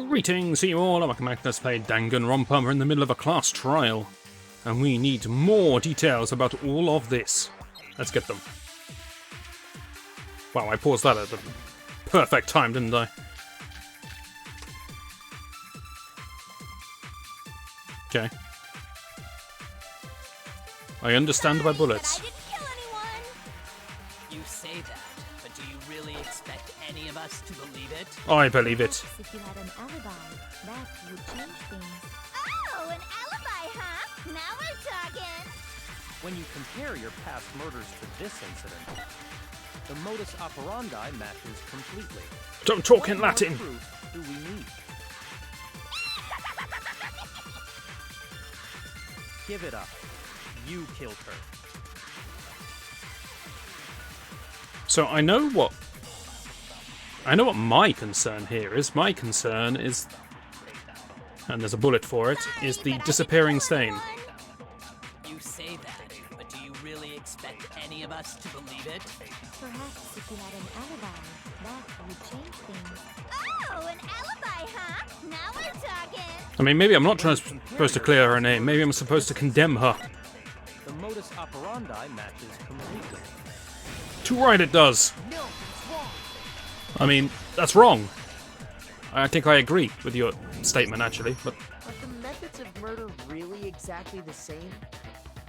Greetings to you all, welcome back. Let's play Danganronpa. We're in the middle of a class trial, and we need more details about all of this. Let's get them. Wow, I paused that at the perfect time, didn't I? Okay. I understand by bullets. I didn't kill anyone. You say that, but do you really expect any of us to believe it? I believe it. If you had an alibi, that would change things. Oh, an alibi, huh? Now we're talking. When you compare your past murders to this incident, the modus operandi matches completely. Don't talk What in more Latin. proof do we need? Give it up. You killed her. So I know what my concern here is. My concern is, and there's a bullet for it, is the disappearing stain. You say that, but do you really expect any of us to believe it? Perhaps if you had an alibi, that would change things. Oh, an alibi, huh? Now we're talking. I mean, maybe I'm not supposed to clear her name. Maybe I'm supposed to condemn her. The modus operandi matches completely. Too right it does. No, it's wrong. I mean, that's wrong. I think I agree with your statement, actually, but Are the methods of murder really exactly the same?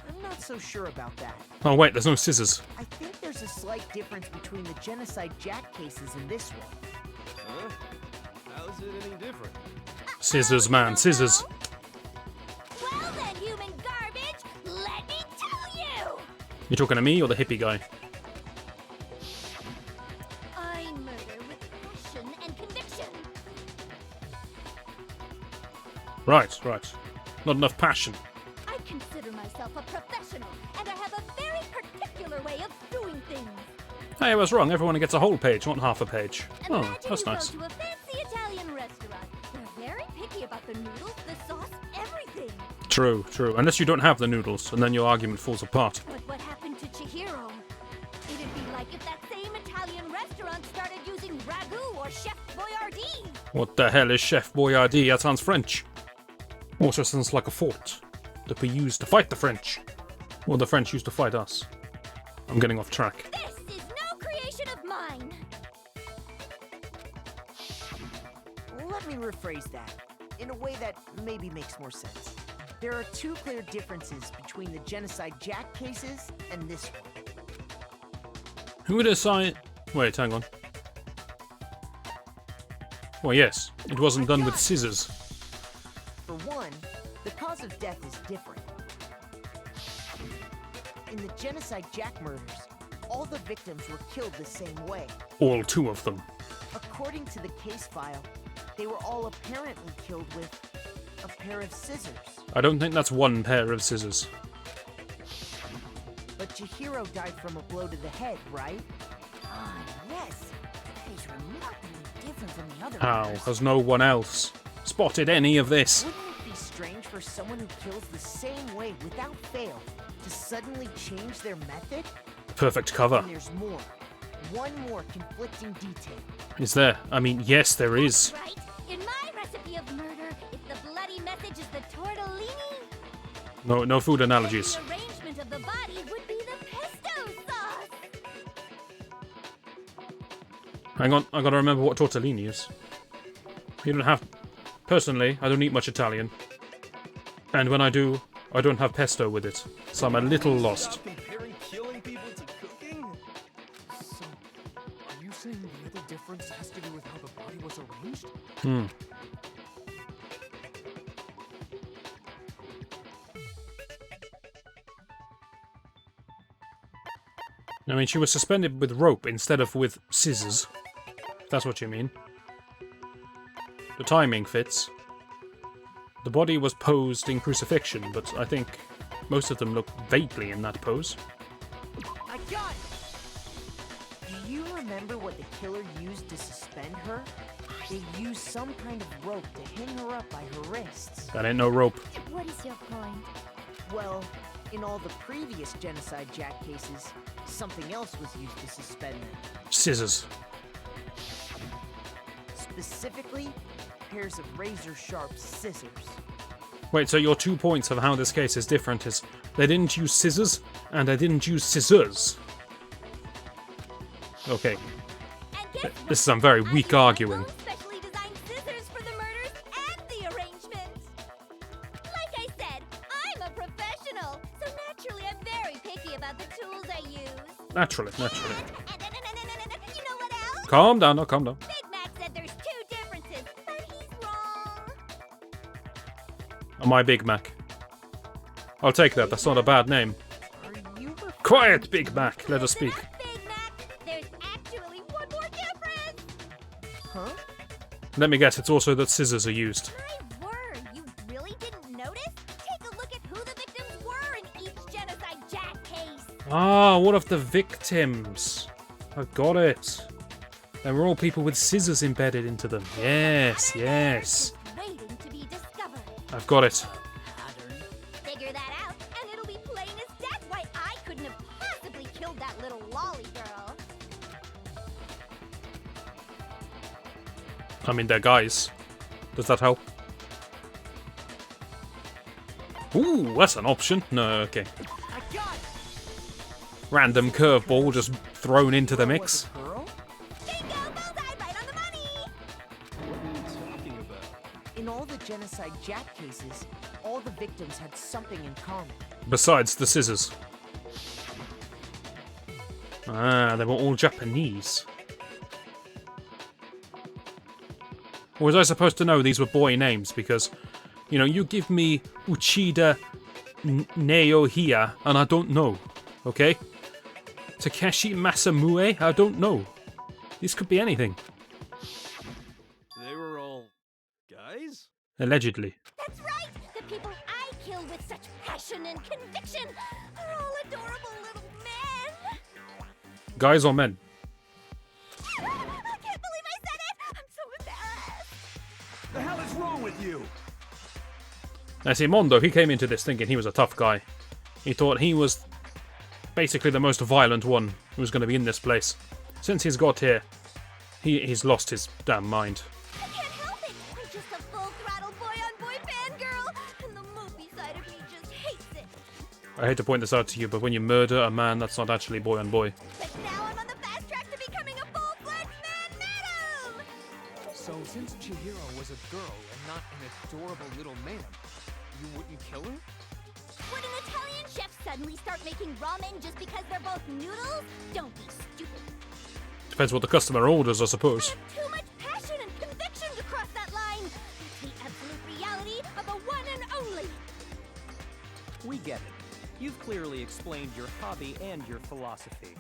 I'm not so sure about that. oh wait, there's no scissors. I think there's a slight difference between the Genocide Jack cases and this one. Huh? How's it any different? Scissors, man, scissors. Well then, human garbage, let me tell you. You talking to me or the hippie guy? I murder with passion and conviction. Right. Not enough passion. I consider myself a professional, and I have a very particular way of doing things. Hey, I was wrong. Everyone gets a whole page, not half a page. Oh, Imagine that's you nice. go to a fancy Italian restaurant. They're very picky about the noodles, the sauce, everything. True. Unless you don't have the noodles, and then your argument falls apart. But what happened to Chihiro? It'd be like if that same Italian restaurant started using ragu or Chef Boyardee. What the hell is Chef Boyardee? That sounds French. Also sounds like a fort that we used to fight the French. Or the French used to fight us. I'm getting off track. This is no creation of mine. Let me rephrase that in a way that maybe makes more sense. There are two clear differences between the Genocide Jack cases and this one. Who decided... Wait, hang on. Well, yes. It wasn't done with scissors. For one, the cause of death is different. In the Genocide Jack murders, all the victims were killed the same way. All two of them. According to the case file, they were all apparently killed with a pair of scissors. I don't think that's one pair of scissors. But Chihiro died from a blow to the head, right? Ah, yes. That is remarkably different from the other How murders. has no one else spotted any of this? Wouldn't it be strange for someone who kills the same way without fail to suddenly change their method? Perfect cover. And there's more. One more conflicting detail. Is there? I mean, yes, there is. Right? In my recipe of murder, if the bloody message is the tortellini, No food analogies. the arrangement of the body would be the pesto sauce. Hang on, I gotta remember what tortellini is. You don't have... Personally, I don't eat much Italian. And when I do, I don't have pesto with it. So I'm a little lost. Stop comparing killing people to cooking? So, are you saying the other difference has to do with how the body was arranged? I mean, she was suspended with rope instead of with scissors. That's what you mean. The timing fits. The body was posed in crucifixion, but I think most of them look vaguely in that pose. I got it! Do you remember what the killer used to suspend her? They used some kind of rope to hang her up by her wrists. That ain't no rope. What is your point? Well, in all the previous Genocide Jack cases, something else was used to suspend them. Scissors. Specifically, pairs of razor-sharp scissors. Wait, so your 2 points of how this case is different is they didn't use scissors and they didn't use scissors. Okay. And guess what? This is some very I weak used my arguing. own specially designed scissors for the murders and the arrangements. Like I said, I'm a professional, so naturally I'm very picky about the tools I use. Naturally, naturally. And you know what else? Calm down, no, calm down. Big Mac said there's 2 differences, but he's wrong. My Big Mac. I'll take that, that's not a bad name. Are you referring Quiet, Big Mac, let us speak. Enough, Big Mac. There's actually one more difference. Huh? Let me guess, it's also that scissors are used. My word, you really didn't notice? Take a look at who the victims were in each Genocide Jack case. Ah, what of the victims? I got it. They were all people with scissors embedded into them. Yes, yes. Just waiting to be discovered. I've got it. Figure that out, and it'll be plain as death why I couldn't have possibly killed that little lolly girl. I mean, they're guys. Does that help? Ooh, that's an option. No, okay. I got it! Random curveball just thrown into the mix. Was it Pearl? Bingo, bullseye, right on the money. What are you talking about? In all the Genocide Jack cases, all the victims had something in common. Besides the scissors. Ah, they were all Japanese. Or was I supposed to know these were boy names? Because, you know, you give me Uchida Neohia, and I don't know. Okay? Takeshi Masamue, I don't know. This could be anything. They were all guys? Allegedly. That's right. The people I kill with such passion and conviction are all adorable little men. Guys or men? I can't believe I said it. I'm so embarrassed. The hell is wrong with you? Now see, Mondo, he came into this thinking he was a tough guy. He thought he was basically the most violent one who was going to be in this place. Since he's got here, he's lost his damn mind. I can't help it. I'm just a full-throttle boy-on-boy fangirl, and the movie side of me just hates it. I hate to point this out to you, but when you murder a man, that's not actually boy on boy. But now I'm on the fast track to becoming a full-fledged man madam. So since Chihiro was a girl and not an adorable little man, you wouldn't kill her? Would an Italian chef suddenly start making ramen just because they're both noodles? Don't be stupid. Depends what the customer orders, I I suppose. have too much passion and conviction to cross that line. It's the absolute reality of the one and only. We get it. You've clearly explained your hobby and your philosophy.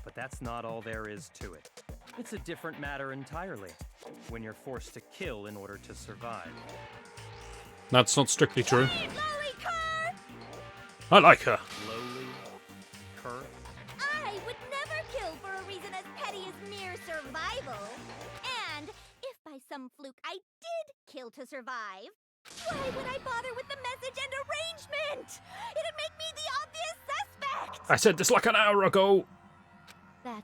But that's not all there is to it. It's a different matter entirely, when you're forced to kill in order to survive. That's not strictly true. Hey, lolly car! I like her. Lowly, cur. I would never kill for a reason as petty as mere survival. And if by some fluke I did kill to survive, why would I bother with the message and arrangement? It'd make me the obvious suspect. I said this like an hour ago. That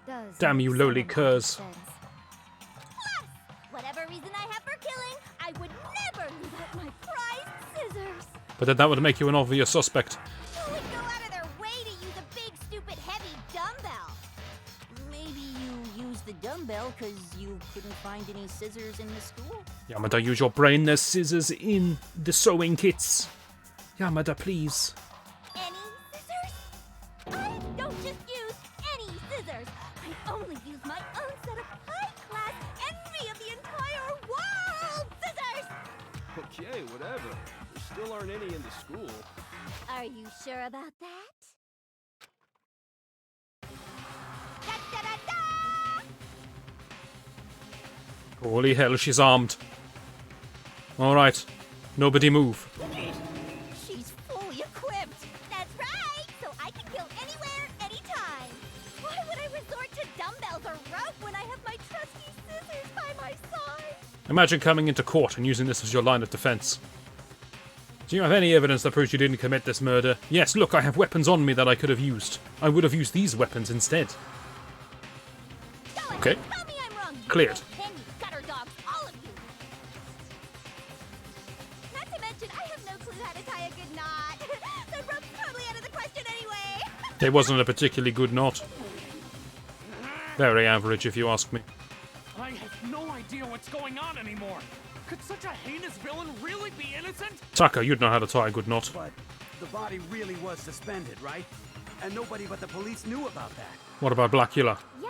does. Damn you, make lowly some curs. sense. Plus, whatever reason I have for killing, I would never leave out my prized scissors. But then that would make you an obvious suspect. Who would go out of their way to use a big, stupid, heavy dumbbell? Maybe you used the dumbbell because you couldn't find any scissors in the school? Yamada, use your brain. There's scissors in the sewing kits. Yamada, please. Any scissors? I don't just use any scissors. I only use my own set of high-class, envy of the entire world scissors! Okay, whatever. There still aren't any in the school. Are you sure about that? Da-da-da-da! Holy hell, she's armed. Alright, nobody move. She's fully equipped. That's right. So I can kill anywhere, anytime. Why would I resort to dumbbells or rope when I have my trusty scissors by my side? Imagine coming into court and using this as your line of defense. Do you have any evidence that proves you didn't commit this murder? Yes, look, I have weapons on me that I could have used. I would have used these weapons instead. Go ahead, Okay. tell me I'm wrong. You Cleared. little penny gutter dogs, all of you. It wasn't a particularly good knot. Very average, if you ask me. I have no idea what's going on anymore. Could such a heinous villain really be innocent? Tucker, you'd know how to tie a good knot. But the body really was suspended, right? And nobody but the police knew about that. What about Blackula? Yeah.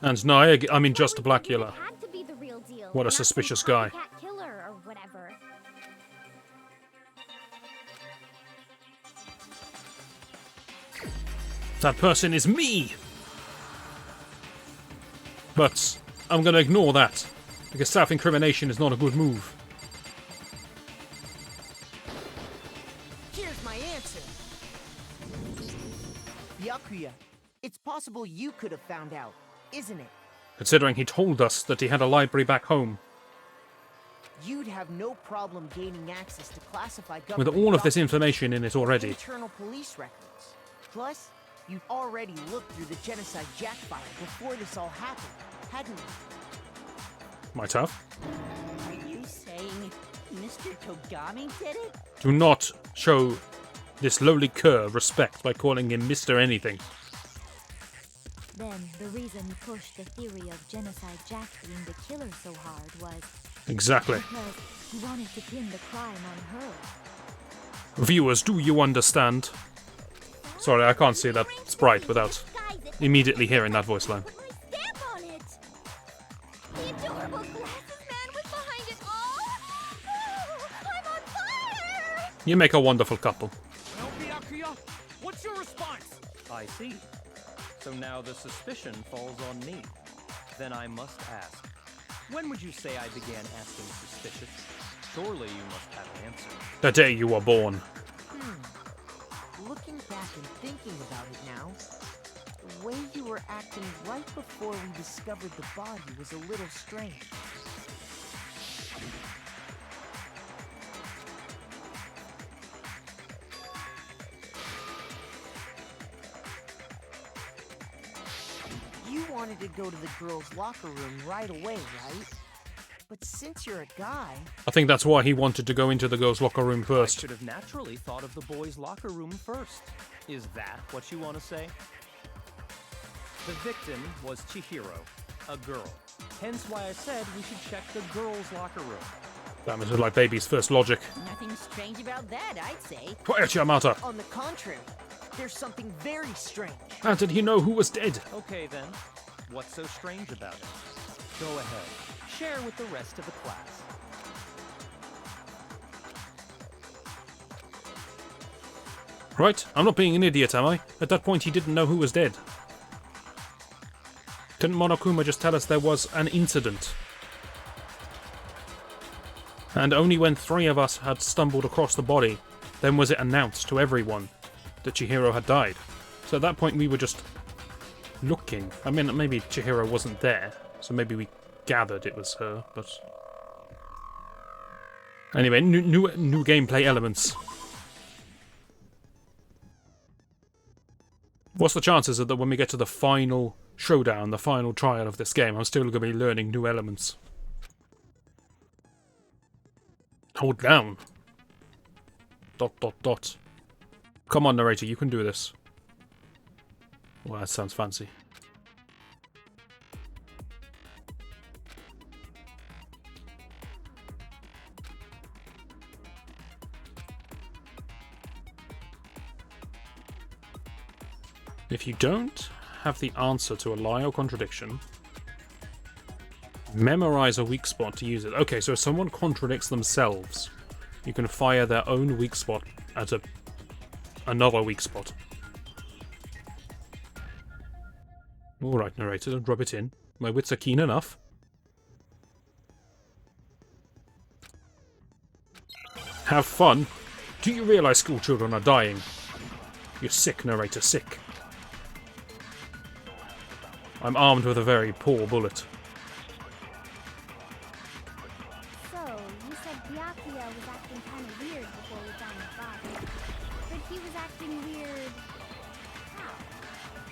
And no, I mean just Blackula. It had to be the real deal. What a not some suspicious guy. copycat killer or whatever. That person is me! But I'm gonna ignore that, because self-incrimination is not a good move. Here's my answer. Byakuya, it's possible you could have found out, isn't it? Considering he told us that he had a library back home. You'd have no problem gaining access to classified With government all of this documents information in it already. and internal police records. Plus, you'd already looked through the genocide Jack file before this all happened, hadn't you? Might have. Are you saying Mr. Togami did it? Do not show this lowly cur respect by calling him Mr. Anything. Then the reason you pushed the theory of Genocide Jack being the killer so hard was Exactly. because he wanted to pin the crime on her. Viewers, do you understand? Sorry, I can't see that sprite without immediately hearing that voice line. With my stamp on it. The adorable glasses man was behind it all. Oh, I'm on fire. You make a wonderful couple. Well, Byakuya, what's your response? I see. So now the suspicion falls on me. Then I must ask. When would you say I began asking suspicious? Surely you must have an answer. The day you were born. Looking back and thinking about it now, the way you were acting right before we discovered the body was a little strange. You wanted to go to the girls' locker room right away, right? But since you're a guy, I think that's why he wanted to go into the girls' locker room I first. should have naturally thought of the boys' locker room first. Is that what you want to say? The victim was Chihiro, a girl. Hence why I said we should check the girls' locker room. That was like baby's first logic. Nothing strange about that, I'd say. Quiet your mouth up. on the contrary, there's something very strange. How did he know who was dead? Okay then, what's so strange about it? Go ahead, share with the rest of the class. Right, I'm not being an idiot, am I? At that point he didn't know who was dead. Didn't Monokuma just tell us there was an incident? And only when 3 of us had stumbled across the body, then was it announced to everyone that Chihiro had died. So at that point we were just looking. I mean, maybe Chihiro wasn't there, so maybe we gathered it was her, but... Anyway, new gameplay elements. What's the chances that when we get to the final showdown, the final trial of this game, I'm still going to be learning new elements? Hold down. ... Come on, narrator, you can do this. Well, that sounds fancy. If you don't have the answer to a lie or contradiction, memorize a weak spot to use it. Okay, so if someone contradicts themselves, you can fire their own weak spot at another weak spot. Alright, narrator, don't rub it in. My wits are keen enough. Have fun. Do you realize school children are dying? You're sick, narrator, sick. I'm armed with a very poor bullet. So, you said Byakuya was acting kind of weird before we found the body. But he was acting weird... how?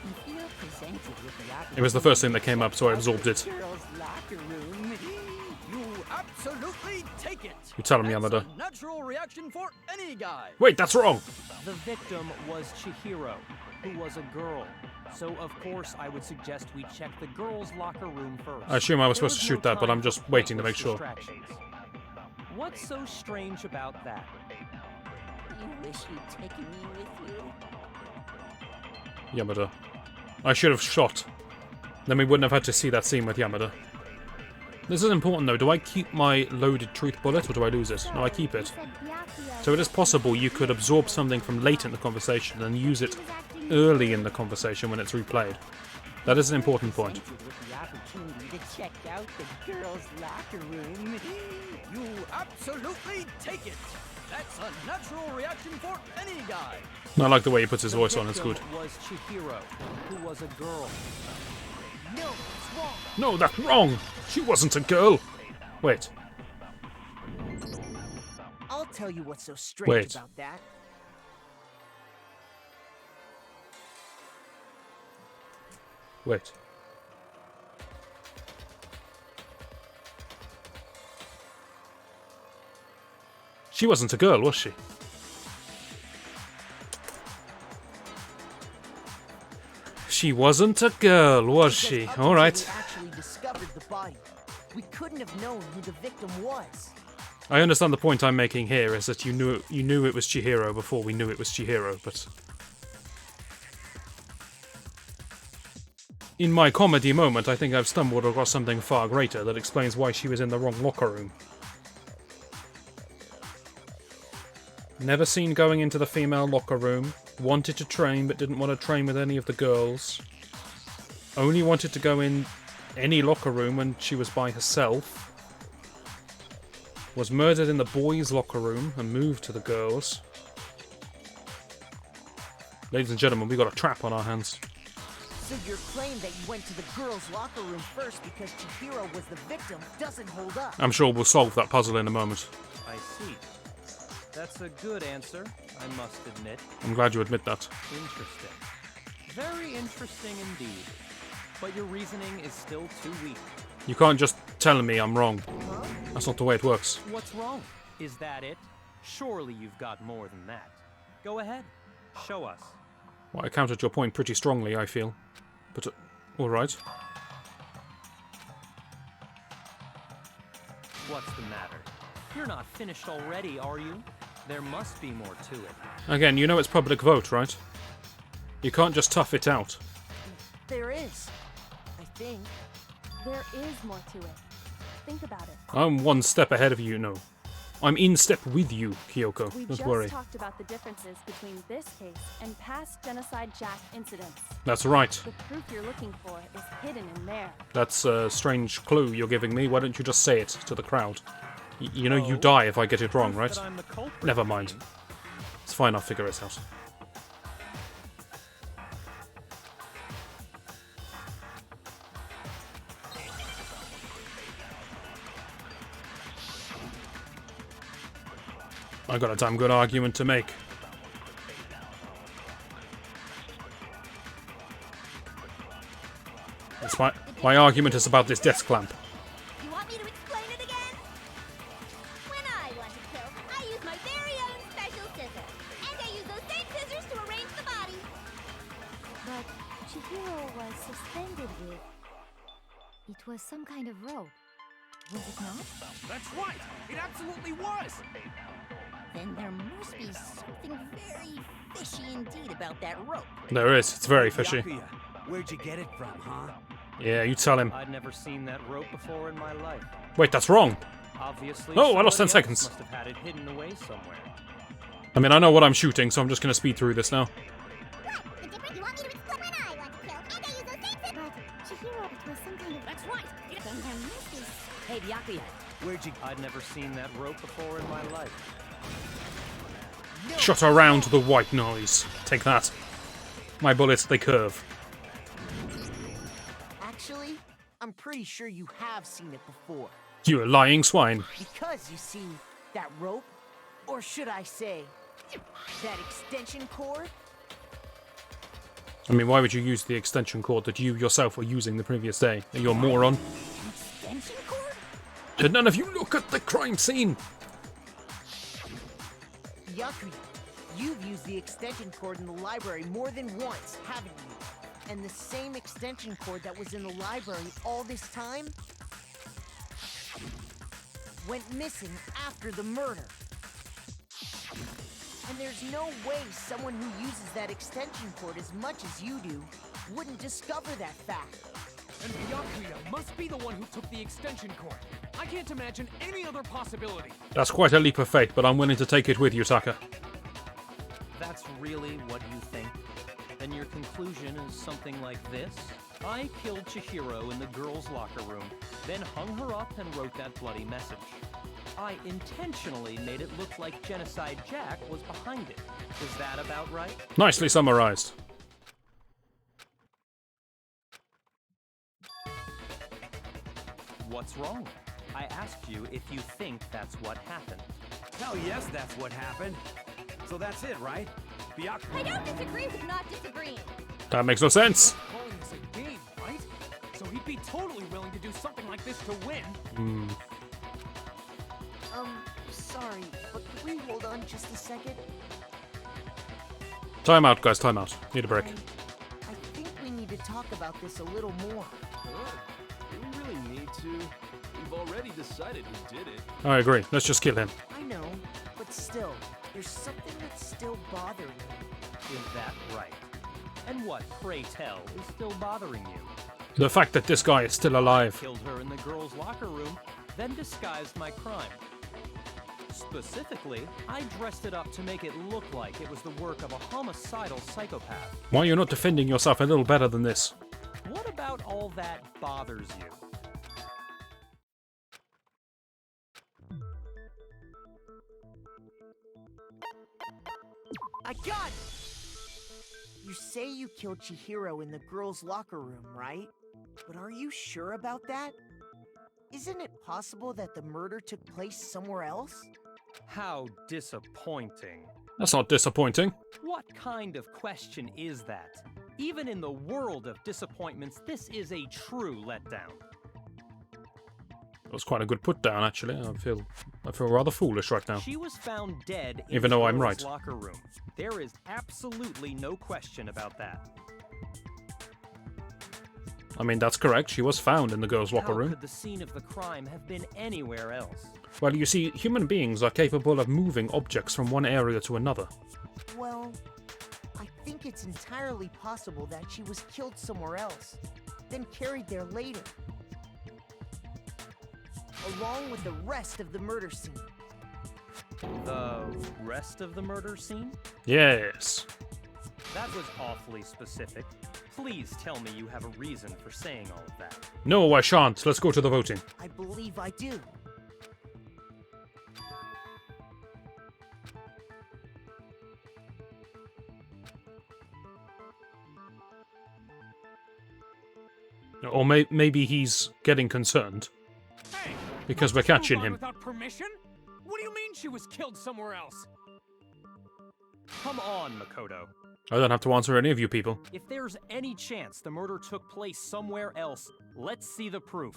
You feel presented with the opportunity. It was the first thing that came up, so I absorbed it. Girls' locker room. You absolutely take it. You tell him, That's Yamada. a natural reaction for any guy. Wait, that's wrong! The victim was Chihiro, who was a girl. So, of course, I would suggest we check the girls' locker room first. I assume I was There supposed to no shoot that, but time I'm just for waiting to make pointless sure. distractions. What's so strange about that? You wish you'd taken me with you. Yamada. I should have shot. Then we wouldn't have had to see that scene with Yamada. This is important though. Do I keep my loaded truth bullet or do I lose it? No, I keep it. So it is possible you could absorb something from late in the conversation and use it early in the conversation when it's replayed. That is an important point. With the opportunity to check out the girls' locker room. You absolutely take it. That's a natural reaction for any guy. I like the way he puts his The voice on, it's good. victim was Chihiro, who was a girl. No, it's wrong. No, that's wrong! She wasn't a girl! Wait. I'll tell you what's so strange Wait. about that. Wait. She wasn't a girl, was she? She wasn't a girl, was she? Because up until Alright. we actually discovered the body, we couldn't have known who the victim was. I understand the point I'm making here is that you knew it was Chihiro before we knew it was Chihiro, but... In my comedy moment, I think I've stumbled across something far greater that explains why she was in the wrong locker room. Never seen going into the female locker room. Wanted to train, but didn't want to train with any of the girls. Only wanted to go in any locker room when she was by herself. Was murdered in the boys' locker room and moved to the girls. Ladies and gentlemen, we got a trap on our hands. So your claim that you went to the girls' locker room first because Chihiro was the victim doesn't hold up. I'm sure we'll solve that puzzle in a moment. I see. That's a good answer, I must admit. I'm glad you admit that. Interesting. Very interesting indeed. But your reasoning is still too weak. You can't just tell me I'm wrong. That's not the way it works. What's wrong? Is that it? Surely you've got more than that. Go ahead. Show us. Well, I countered your point pretty strongly, I feel. But, alright. What's the matter? You're not finished already, are you? There must be more to it. Again, you know it's public vote, right? You can't just tough it out. There is. I think. There is more to it. Think about it. I'm one step ahead of you, no. I'm in step with you, Kyoko. We Don't just worry. talked about the differences between this case and past genocide Jack incidents. That's right. The proof you're looking for is hidden in there. That's a strange clue you're giving me. Why don't you just say it to the crowd? You know you Oh, die if I get it wrong, Proof right? that I'm the culprit, Never you mind. mean? It's fine, I'll figure it out. I got a damn good argument to make. It's my argument is about this death clamp. You want me to explain it again? When I want to kill, I use my very own special scissors. And I use those same scissors to arrange the body. But Chihiro was suspended with... It was some kind of rope. Was it not? That's right. It absolutely was. Then there must be something very fishy indeed about that rope. There is. It's very fishy. Yakuya, where'd you get it from, huh? Yeah, you tell him. I'd never seen that rope before in my life. Wait, that's wrong. Obviously, Oh, I lost 10 somebody else seconds. Must have had it hidden away somewhere. I mean, I know what I'm shooting, so I'm just gonna speed through this now. What? The difference? You want me to explain when I want to kill, and I use those same scissors. But Chihiro, it was some kind of... That's right. Then there must be. Hey, Byakuya. Where'd you... I'd never seen that rope before in my life. Shot around the white noise. Take that. My bullets, they curve. Actually, I'm pretty sure you have seen it before. You lying swine. Because you see, that rope, or should I say, that extension cord, I mean, why would you use the extension cord that you yourself were using the previous day? Are you a moron? Extension cord? Did none of you look at the crime scene? Byakuya, You've used the extension cord in the library more than once, haven't you? And the same extension cord that was in the library all this time went missing after the murder. And there's no way someone who uses that extension cord as much as you do wouldn't discover that fact. And Byakuya must be the one who took the extension cord. I can't imagine any other possibility. That's quite a leap of faith, but I'm willing to take it with you, Taka. That's really what you think? Then your conclusion is something like this? I killed Chihiro in the girls' locker room, then hung her up and wrote that bloody message. I intentionally made it look like Genocide Jack was behind it. Is that about right? Nicely summarized. What's wrong? I asked you if you think that's what happened. Hell yes, that's what happened. So that's it, right? Byakuya. I don't disagree with not disagreeing. That makes no sense. Calling this a game, right? So he'd be totally willing to do something like this to win. Sorry, but could we hold on just a second? Time out, guys, time out. Need a break. I think we need to talk about this a little more. Do we really need to? We've already decided who did it. I agree. Let's just kill him. I know, but still, there's something that's still bothering me. Is that right? And what, pray tell, is still bothering you? The fact that this guy is still alive. Killed her in the girls' locker room, then disguised my crime. Specifically, I dressed it up to make it look like it was the work of a homicidal psychopath. Why are you not defending yourself a little better than this? What about all that bothers you? I got it! You say you killed Chihiro in the girls' locker room, right? But are you sure about that? Isn't it possible that the murder took place somewhere else? How disappointing. That's not disappointing. What kind of question is that? Even in the world of disappointments, this is a true letdown. That was quite a good put down, actually. I feel rather foolish right now. She was found dead in Even the though I'm girls' right. locker room. There is absolutely no question about that. I mean, that's correct. She was found in the girls' locker How room. could the scene of the crime have been anywhere else? Well, you see, human beings are capable of moving objects from one area to another. Well, I think it's entirely possible that she was killed somewhere else, then carried there later. Along with the rest of the murder scene. The rest of the murder scene? Yes. That was awfully specific. Please tell me you have a reason for saying all of that. No, I shan't. Let's go to the voting. I believe I do. Or maybe he's getting concerned. Hey! Because we'll we're just move catching on him. Without permission? What do you mean she was killed somewhere else? Come on, Makoto. I don't have to answer any of you people. If there's any chance the murder took place somewhere else, let's see the proof.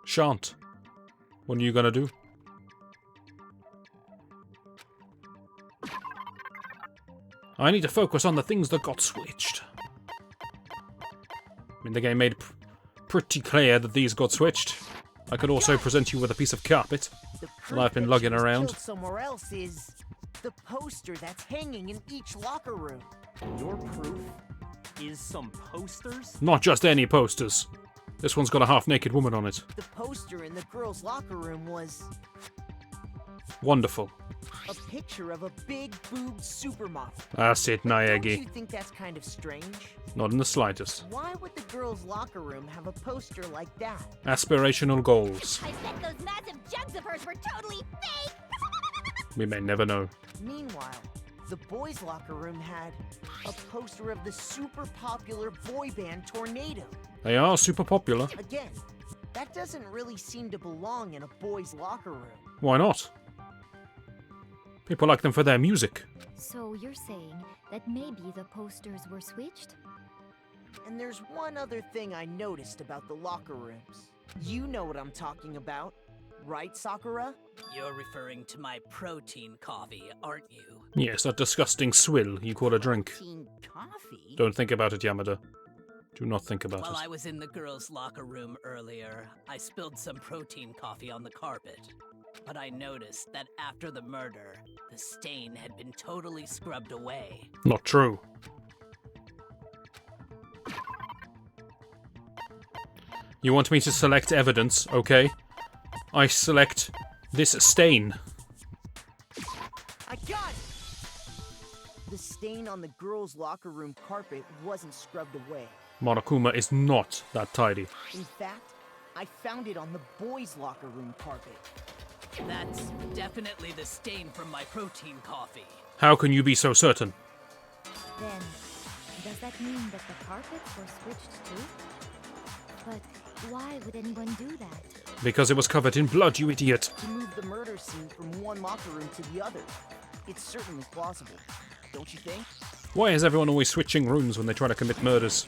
Shan't. What are you gonna do? I need to focus on the things that got switched. I mean, the game made pretty clear that these got switched. I could also present you with a piece of carpet The that I've been proof lugging that she was around. killed somewhere else is the poster that's hanging in each locker room. Your proof is some posters? Not just any posters. This one's got a half-naked woman on it. The poster in the girls' locker room was Wonderful. a picture of a big-boobed supermodel. That's it, Don't you Naegi. think that's kind of strange? Not in the slightest. Why would the girls' locker room have a poster like that? Aspirational goals. I bet those massive jugs of hers were totally fake! We may never know. Meanwhile, the boys' locker room had a poster of the super popular boy band Tornado. They are super popular. Again, that doesn't really seem to belong in a boys' locker room. Why not? People like them for their music. So you're saying that maybe the posters were switched? And there's one other thing I noticed about the locker rooms. You know what I'm talking about, right, Sakura? You're referring to my protein coffee, aren't you? Yes, that disgusting swill you call a drink. Protein coffee? Don't think about it, Yamada. Do not think about While it. I was in the girls' locker room earlier, I spilled some protein coffee on the carpet. But I noticed that after the murder, the stain had been totally scrubbed away. Not true. You want me to select evidence, okay? I select this stain. I got it! The stain on the girls' locker room carpet wasn't scrubbed away. Monokuma is not that tidy. In fact, I found it on the boys' locker room carpet. That's definitely the stain from my protein coffee. How can you be so certain? Then, does that mean that the carpets were switched too? But why would anyone do that? Because it was covered in blood, you idiot. To move the murder scene from one locker room to the other. It's certainly plausible, don't you think? Why is everyone always switching rooms when they try to commit murders?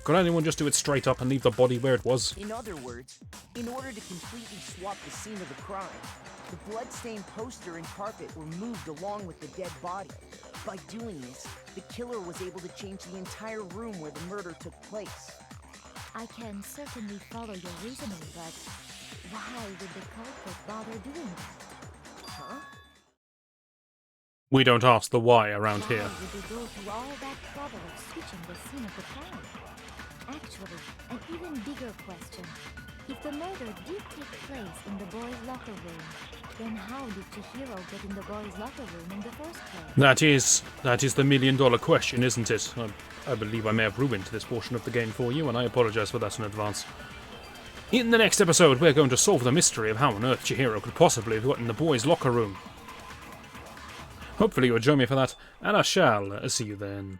Could anyone just do it straight up and leave the body where it was? In other words, in order to completely swap the scene of the crime, the blood-stained poster and carpet were moved along with the dead body. By doing this, the killer was able to change the entire room where the murder took place. I can certainly follow your reasoning, but why would the culprit bother doing that? Huh? We don't ask the why around here. Why would they go through all that trouble of switching the scene of the crime? Actually, an even bigger question. If the murder did take place in the boys' locker room, then how did Chihiro get in the boys' locker room in the first place? That is the million-dollar question, isn't it? I believe I may have ruined this portion of the game for you, and I apologize for that in advance. In the next episode, we're going to solve the mystery of how on earth Chihiro could possibly have gotten in the boys' locker room. Hopefully you'll join me for that, and I shall see you then.